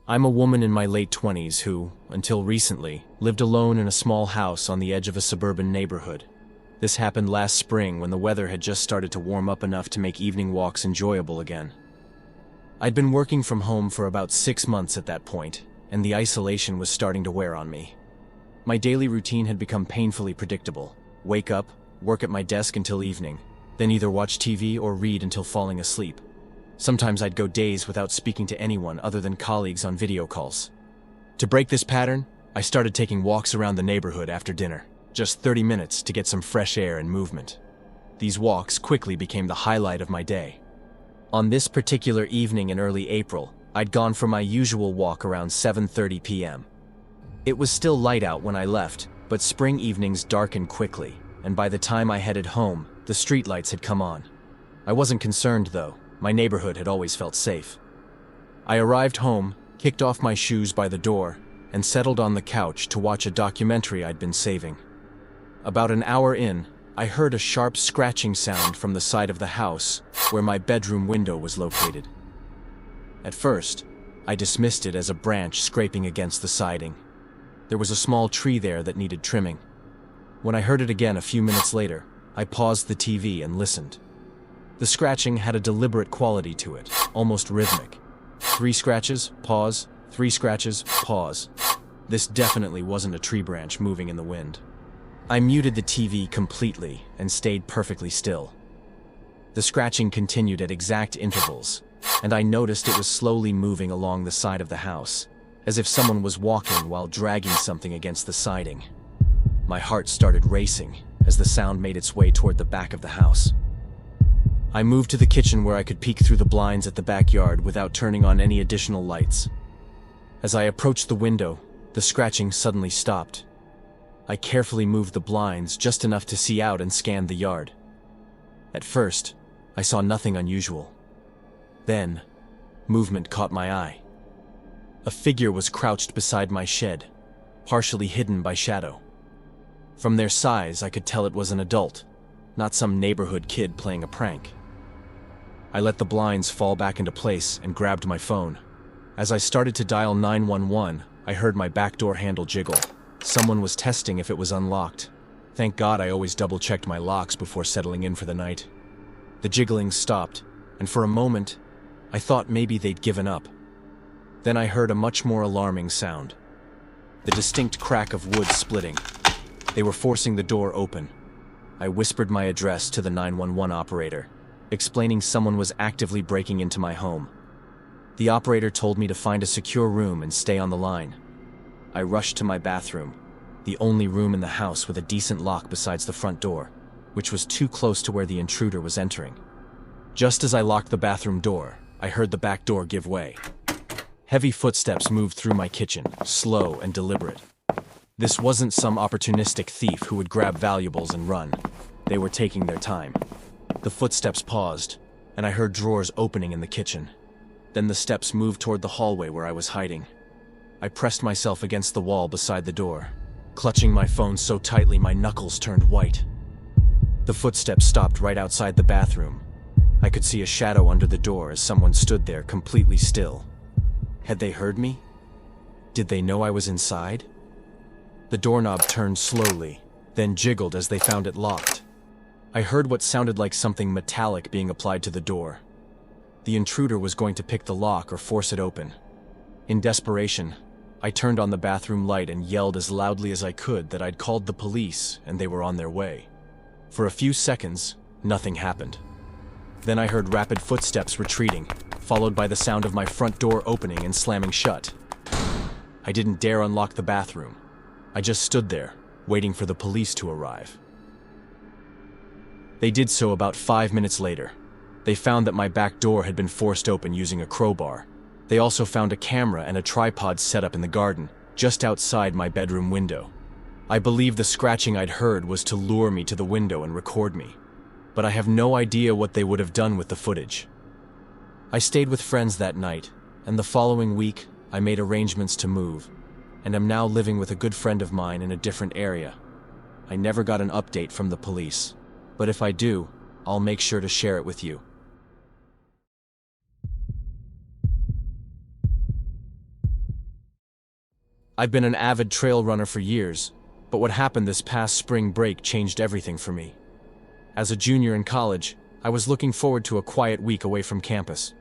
I'm a woman in my late 20s who, until recently, lived alone in a small house on the edge of a suburban neighborhood. This happened last spring when the weather had just started to warm up enough to make evening walks enjoyable again. I'd been working from home for about 6 months at that point, and the isolation was starting to wear on me. My daily routine had become painfully predictable. Wake up, work at my desk until evening, then either watch TV or read until falling asleep. Sometimes I'd go days without speaking to anyone other than colleagues on video calls. To break this pattern, I started taking walks around the neighborhood after dinner, just 30 minutes to get some fresh air and movement. These walks quickly became the highlight of my day. On this particular evening in early April, I'd gone for my usual walk around 7:30 p.m. It was still light out when I left, but spring evenings darken quickly, and by the time I headed home, the streetlights had come on. I wasn't concerned though. My neighborhood had always felt safe. I arrived home, kicked off my shoes by the door, and settled on the couch to watch a documentary I'd been saving. About an hour in, I heard a sharp scratching sound from the side of the house where my bedroom window was located. At first, I dismissed it as a branch scraping against the siding. There was a small tree there that needed trimming. When I heard it again a few minutes later, I paused the TV and listened. The scratching had a deliberate quality to it, almost rhythmic. 3 scratches, pause, 3 scratches, pause. This definitely wasn't a tree branch moving in the wind. I muted the TV completely and stayed perfectly still. The scratching continued at exact intervals, and I noticed it was slowly moving along the side of the house, as if someone was walking while dragging something against the siding. My heart started racing as the sound made its way toward the back of the house. I moved to the kitchen where I could peek through the blinds at the backyard without turning on any additional lights. As I approached the window, the scratching suddenly stopped. I carefully moved the blinds just enough to see out and scanned the yard. At first, I saw nothing unusual. Then, movement caught my eye. A figure was crouched beside my shed, partially hidden by shadow. From their size, I could tell it was an adult, not some neighborhood kid playing a prank. I let the blinds fall back into place and grabbed my phone. As I started to dial 911, I heard my back door handle jiggle. Someone was testing if it was unlocked. Thank God I always double-checked my locks before settling in for the night. The jiggling stopped, and for a moment, I thought maybe they'd given up. Then I heard a much more alarming sound. The distinct crack of wood splitting. They were forcing the door open. I whispered my address to the 911 operator, explaining someone was actively breaking into my home. The operator told me to find a secure room and stay on the line. I rushed to my bathroom, the only room in the house with a decent lock besides the front door, which was too close to where the intruder was entering. Just as I locked the bathroom door, I heard the back door give way. Heavy footsteps moved through my kitchen, slow and deliberate. This wasn't some opportunistic thief who would grab valuables and run. They were taking their time. The footsteps paused, and I heard drawers opening in the kitchen. Then the steps moved toward the hallway where I was hiding. I pressed myself against the wall beside the door, clutching my phone so tightly my knuckles turned white. The footsteps stopped right outside the bathroom. I could see a shadow under the door as someone stood there completely still. Had they heard me? Did they know I was inside? The doorknob turned slowly, then jiggled as they found it locked. I heard what sounded like something metallic being applied to the door. The intruder was going to pick the lock or force it open. In desperation, I turned on the bathroom light and yelled as loudly as I could that I'd called the police and they were on their way. For a few seconds, nothing happened. Then I heard rapid footsteps retreating, followed by the sound of my front door opening and slamming shut. I didn't dare unlock the bathroom. I just stood there, waiting for the police to arrive. They did so about 5 minutes later. They found that my back door had been forced open using a crowbar. They also found a camera and a tripod set up in the garden, just outside my bedroom window. I believe the scratching I'd heard was to lure me to the window and record me. But I have no idea what they would have done with the footage. I stayed with friends that night, and the following week, I made arrangements to move, and am now living with a good friend of mine in a different area. I never got an update from the police, but if I do, I'll make sure to share it with you. I've been an avid trail runner for years, but what happened this past spring break changed everything for me. As a junior in college, I was looking forward to a quiet week away from campus.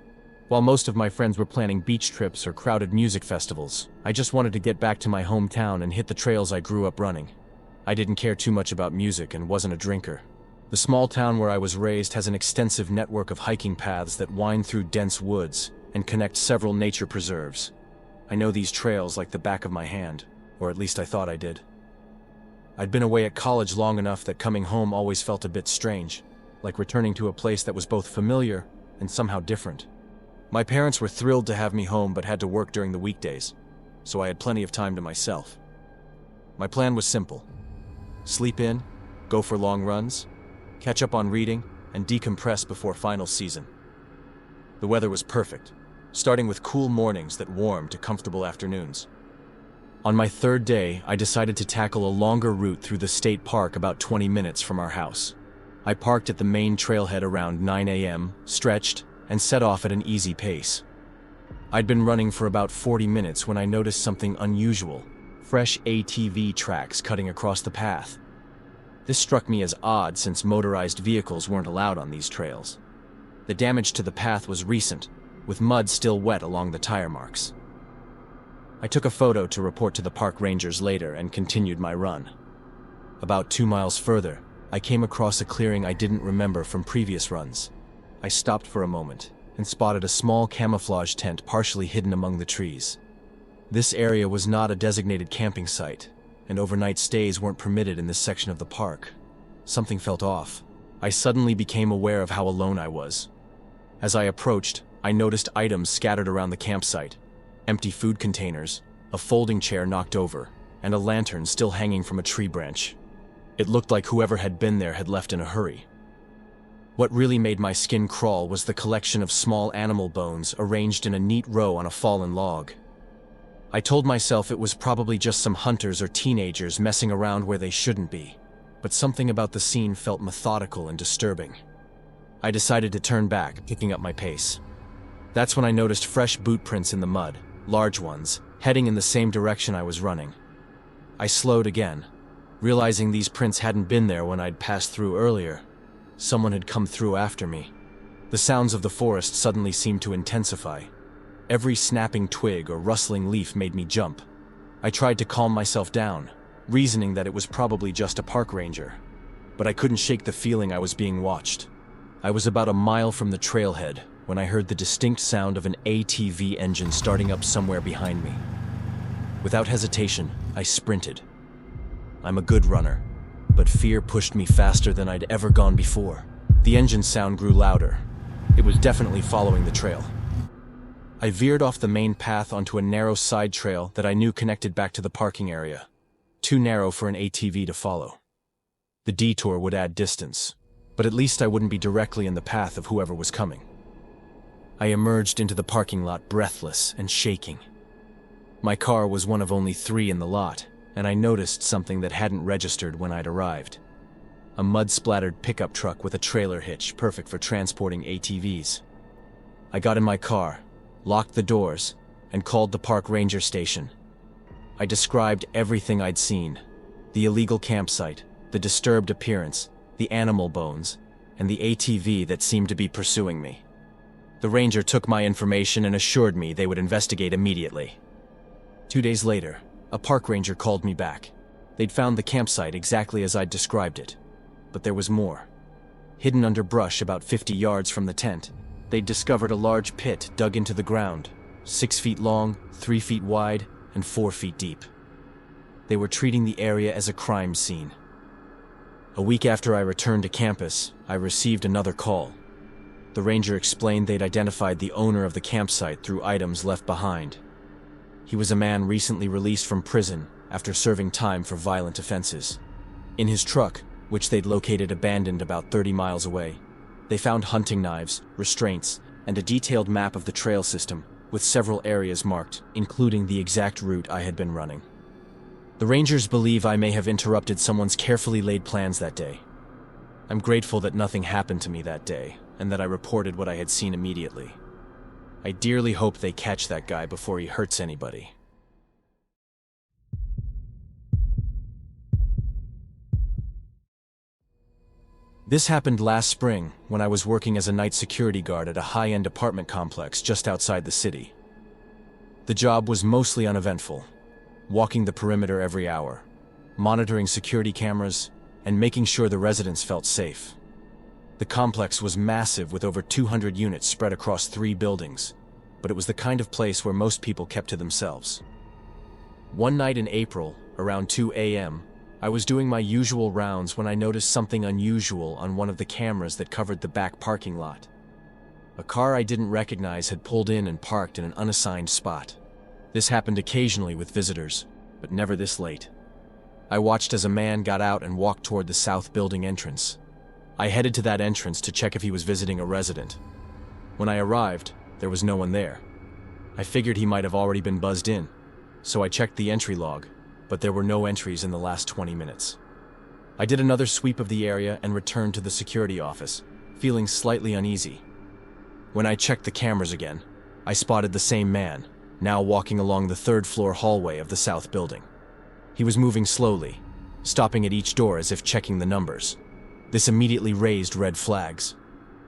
While most of my friends were planning beach trips or crowded music festivals, I just wanted to get back to my hometown and hit the trails I grew up running. I didn't care too much about music and wasn't a drinker. The small town where I was raised has an extensive network of hiking paths that wind through dense woods and connect several nature preserves. I know these trails like the back of my hand, or at least I thought I did. I'd been away at college long enough that coming home always felt a bit strange, like returning to a place that was both familiar and somehow different. My parents were thrilled to have me home but had to work during the weekdays, so I had plenty of time to myself. My plan was simple: sleep in, go for long runs, catch up on reading, and decompress before final season. The weather was perfect, starting with cool mornings that warmed to comfortable afternoons. On my third day, I decided to tackle a longer route through the state park about 20 minutes from our house. I parked at the main trailhead around 9 a.m., stretched, and set off at an easy pace. I'd been running for about 40 minutes when I noticed something unusual: fresh ATV tracks cutting across the path. This struck me as odd since motorized vehicles weren't allowed on these trails. The damage to the path was recent, with mud still wet along the tire marks. I took a photo to report to the park rangers later and continued my run. About 2 miles further, I came across a clearing I didn't remember from previous runs. I stopped for a moment and spotted a small camouflage tent partially hidden among the trees. This area was not a designated camping site, and overnight stays weren't permitted in this section of the park. Something felt off. I suddenly became aware of how alone I was. As I approached, I noticed items scattered around the campsite: empty food containers, a folding chair knocked over, and a lantern still hanging from a tree branch. It looked like whoever had been there had left in a hurry. What really made my skin crawl was the collection of small animal bones arranged in a neat row on a fallen log. I told myself it was probably just some hunters or teenagers messing around where they shouldn't be, but something about the scene felt methodical and disturbing. I decided to turn back, picking up my pace. That's when I noticed fresh boot prints in the mud, large ones, heading in the same direction I was running. I slowed again, realizing these prints hadn't been there when I'd passed through earlier. Someone had come through after me. The sounds of the forest suddenly seemed to intensify. Every snapping twig or rustling leaf made me jump. I tried to calm myself down, reasoning that it was probably just a park ranger. But I couldn't shake the feeling I was being watched. I was about a mile from the trailhead when I heard the distinct sound of an ATV engine starting up somewhere behind me. Without hesitation, I sprinted. I'm a good runner, but fear pushed me faster than I'd ever gone before. The engine sound grew louder. It was definitely following the trail. I veered off the main path onto a narrow side trail that I knew connected back to the parking area. Too narrow for an ATV to follow. The detour would add distance, but at least I wouldn't be directly in the path of whoever was coming. I emerged into the parking lot breathless and shaking. My car was one of only 3 in the lot, and I noticed something that hadn't registered when I'd arrived. A mud-splattered pickup truck with a trailer hitch, perfect for transporting ATVs. I got in my car, locked the doors, and called the park ranger station. I described everything I'd seen: the illegal campsite, the disturbed appearance, the animal bones, and the ATV that seemed to be pursuing me. The ranger took my information and assured me they would investigate immediately. 2 days later, a park ranger called me back. They'd found the campsite exactly as I'd described it. But there was more. Hidden under brush about 50 yards from the tent, they'd discovered a large pit dug into the ground, 6 feet long, 3 feet wide, and 4 feet deep. They were treating the area as a crime scene. A week after I returned to campus, I received another call. The ranger explained they'd identified the owner of the campsite through items left behind. He was a man recently released from prison after serving time for violent offenses. In his truck, which they'd located abandoned about 30 miles away, they found hunting knives, restraints, and a detailed map of the trail system, with several areas marked, including the exact route I had been running. The rangers believe I may have interrupted someone's carefully laid plans that day. I'm grateful that nothing happened to me that day, and that I reported what I had seen immediately. I dearly hope they catch that guy before he hurts anybody. This happened last spring when I was working as a night security guard at a high-end apartment complex just outside the city. The job was mostly uneventful, walking the perimeter every hour, monitoring security cameras, and making sure the residents felt safe. The complex was massive with over 200 units spread across 3 buildings, but it was the kind of place where most people kept to themselves. One night in April, around 2 a.m., I was doing my usual rounds when I noticed something unusual on one of the cameras that covered the back parking lot. A car I didn't recognize had pulled in and parked in an unassigned spot. This happened occasionally with visitors, but never this late. I watched as a man got out and walked toward the south building entrance. I headed to that entrance to check if he was visiting a resident. When I arrived, there was no one there. I figured he might have already been buzzed in, so I checked the entry log, but there were no entries in the last 20 minutes. I did another sweep of the area and returned to the security office, feeling slightly uneasy. When I checked the cameras again, I spotted the same man, now walking along the 3rd floor hallway of the south building. He was moving slowly, stopping at each door as if checking the numbers. This immediately raised red flags.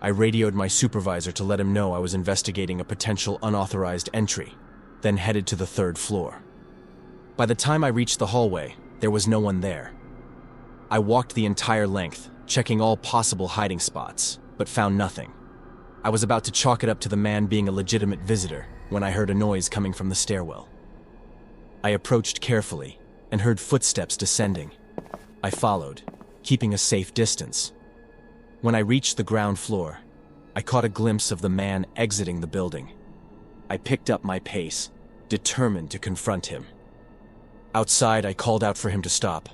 I radioed my supervisor to let him know I was investigating a potential unauthorized entry, then headed to the 3rd floor. By the time I reached the hallway, there was no one there. I walked the entire length, checking all possible hiding spots, but found nothing. I was about to chalk it up to the man being a legitimate visitor when I heard a noise coming from the stairwell. I approached carefully and heard footsteps descending. I followed, keeping a safe distance. When I reached the ground floor, I caught a glimpse of the man exiting the building. I picked up my pace, determined to confront him. Outside, I called out for him to stop.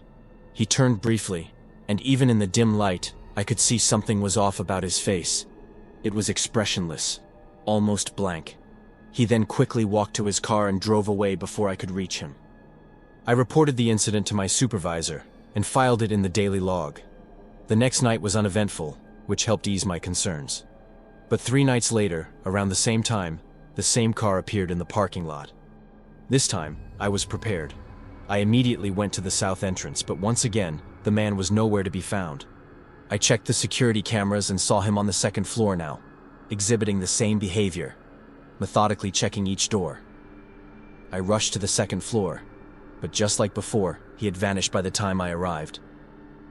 He turned briefly, and even in the dim light, I could see something was off about his face. It was expressionless, almost blank. He then quickly walked to his car and drove away before I could reach him. I reported the incident to my supervisor and filed it in the daily log. The next night was uneventful, which helped ease my concerns. But 3 nights later, around the same time, the same car appeared in the parking lot. This time, I was prepared. I immediately went to the south entrance, but once again, the man was nowhere to be found. I checked the security cameras and saw him on the 2nd floor now, exhibiting the same behavior, methodically checking each door. I rushed to the 2nd floor, but just like before, he had vanished by the time I arrived.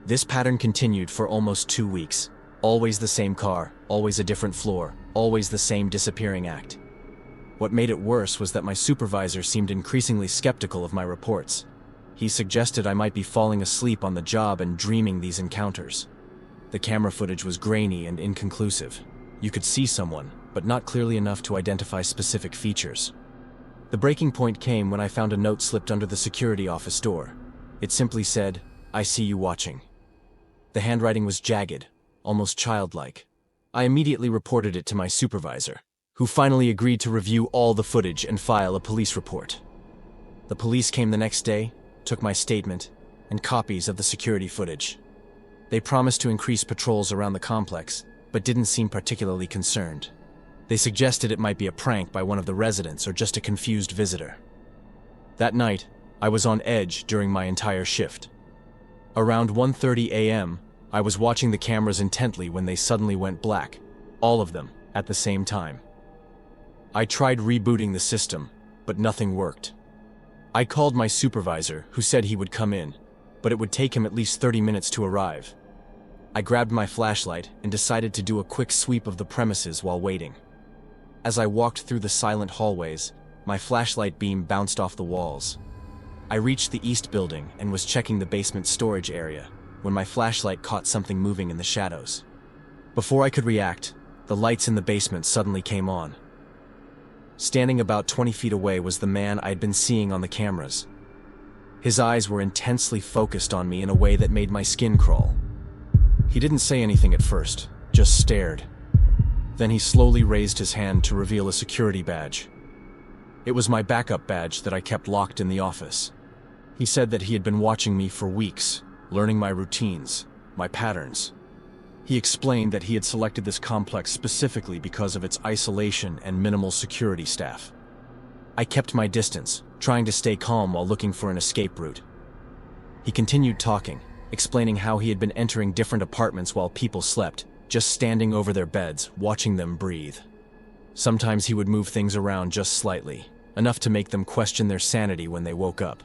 This pattern continued for almost 2 weeks. Always the same car, always a different floor, always the same disappearing act. What made it worse was that my supervisor seemed increasingly skeptical of my reports. He suggested I might be falling asleep on the job and dreaming these encounters. The camera footage was grainy and inconclusive. You could see someone, but not clearly enough to identify specific features. The breaking point came when I found a note slipped under the security office door. It simply said, "I see you watching." The handwriting was jagged, almost childlike. I immediately reported it to my supervisor, who finally agreed to review all the footage and file a police report. The police came the next day, took my statement, and copies of the security footage. They promised to increase patrols around the complex, but didn't seem particularly concerned. They suggested it might be a prank by one of the residents or just a confused visitor. That night, I was on edge during my entire shift. Around 1:30 a.m., I was watching the cameras intently when they suddenly went black, all of them, at the same time. I tried rebooting the system, but nothing worked. I called my supervisor, who said he would come in, but it would take him at least 30 minutes to arrive. I grabbed my flashlight and decided to do a quick sweep of the premises while waiting. As I walked through the silent hallways, my flashlight beam bounced off the walls. I reached the east building and was checking the basement storage area when my flashlight caught something moving in the shadows. Before I could react, the lights in the basement suddenly came on. Standing about 20 feet away was the man I'd been seeing on the cameras. His eyes were intensely focused on me in a way that made my skin crawl. He didn't say anything at first, just stared. Then he slowly raised his hand to reveal a security badge. It was my backup badge that I kept locked in the office. He said that he had been watching me for weeks, learning my routines, my patterns. He explained that he had selected this complex specifically because of its isolation and minimal security staff. I kept my distance, trying to stay calm while looking for an escape route. He continued talking, explaining how he had been entering different apartments while people slept, just standing over their beds, watching them breathe. Sometimes he would move things around just slightly, enough to make them question their sanity when they woke up.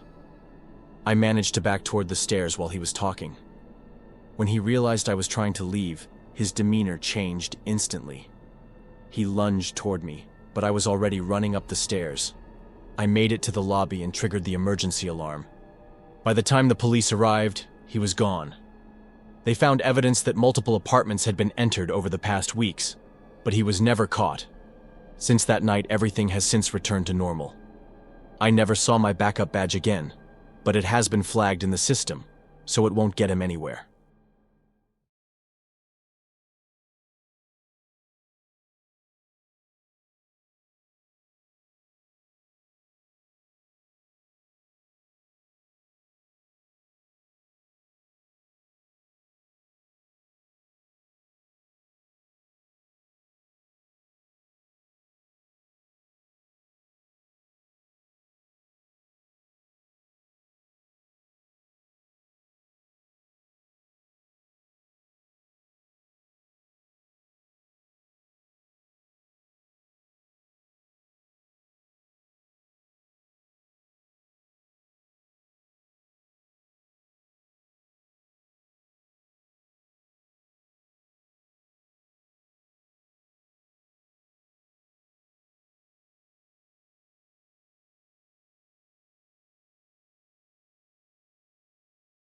I managed to back toward the stairs while he was talking. When he realized I was trying to leave, his demeanor changed instantly. He lunged toward me, but I was already running up the stairs. I made it to the lobby and triggered the emergency alarm. By the time the police arrived, he was gone. They found evidence that multiple apartments had been entered over the past weeks, but he was never caught. Since that night, everything has since returned to normal. I never saw my backup badge again, but it has been flagged in the system, so it won't get him anywhere.